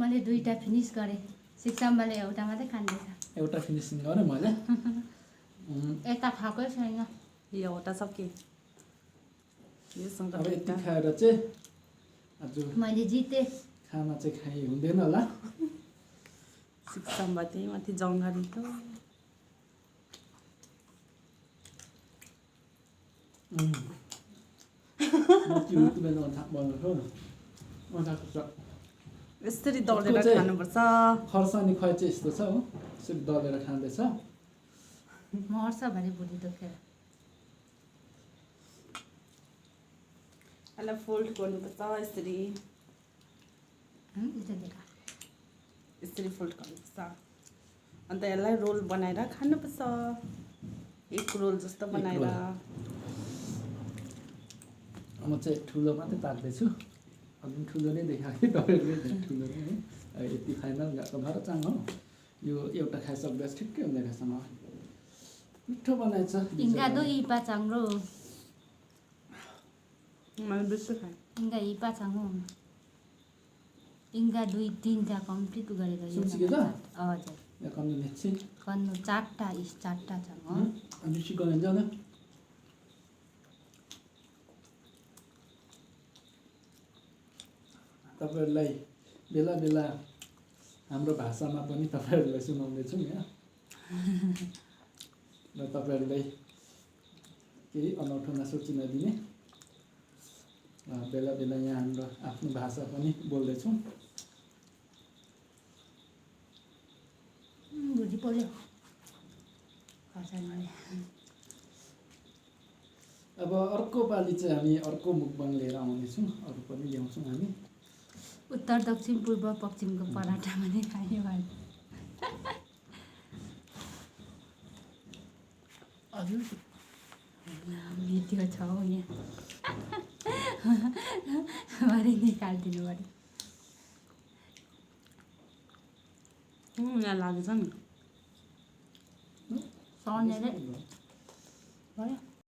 मैले दुईटा फिनिस गरेँ। शिक्षाम्बाले एउटा मात्रै खाँदैछ। एउटा फिनिसिङ गरेँ मैले। यता खाएकै छैन। एउटा सके अब यति खाएर चाहिँ आज मैले जितेँ। खाना चाहिँ खाइ हुँदैन होला। शिक्षाम्बा त्यही माथि जङ्गली त यसरी दलेर खानुपर्छ। खर्सानी खुवाइ चाहिँ यस्तो छ हो, यसरी दलेर खाँदैछ। मर्छ भने भुँडी दुखेर। यसलाई फोल्ड गर्नुपर्छ यसरी। यसरी फोल्ड गर्नुपर्छ। अन्त यसलाई रोल बनाएर खानुपर्छ। एक रोल जस्तो बनाएर। म चाहिँ ठुलो मात्रै पाक्दैछु। अघि ठुलो नै देखाएको थिएँ, तपाईँहरूले ठुलो नै है। यति फाइनल गएको भएर चाङ हो। यो एउटा खाइसक्दा ठिक्कै हुँदै रहेछ मलाई। मिठो बनाएछ। Ingado ipa changro. मैले बेसी खाएँ। Inga ipa chango. Inga 2-3टा कम्प्लिट गरेको यो। सुन्सिके त? हजुर। यहाँ कन्नु नेछि। कन्नु 4टा chango. अनि सिकाउनु जाँदा तपाईहरुलाई बेला बेला हाम्रो भाषामा पनि तपाईहरुलाई सुनाउँदैछु यहाँ। र तपाईहरुलाई केही अनौठो नसोची नदिने। बेला बेला यहाँ हाम्रो आफ्नो भाषा पनि बोल्दैछौँ। बुझी पर्यो। खर्सानीले। अब अर्को पाली चाहिँ हामी अर्को मुकबाङ लिएर आउनेछौँ। अरु पनि ल्याउँछौँ हामी। उत्तर दक्षिण पूर्व पश्चिमको पराठा पनि खायो भने। हजुर भिडियो छ हो यहाँ। भरे निकालिदिनु पर्यो। यहाँ लागेछ नि। सर्नेले भयो।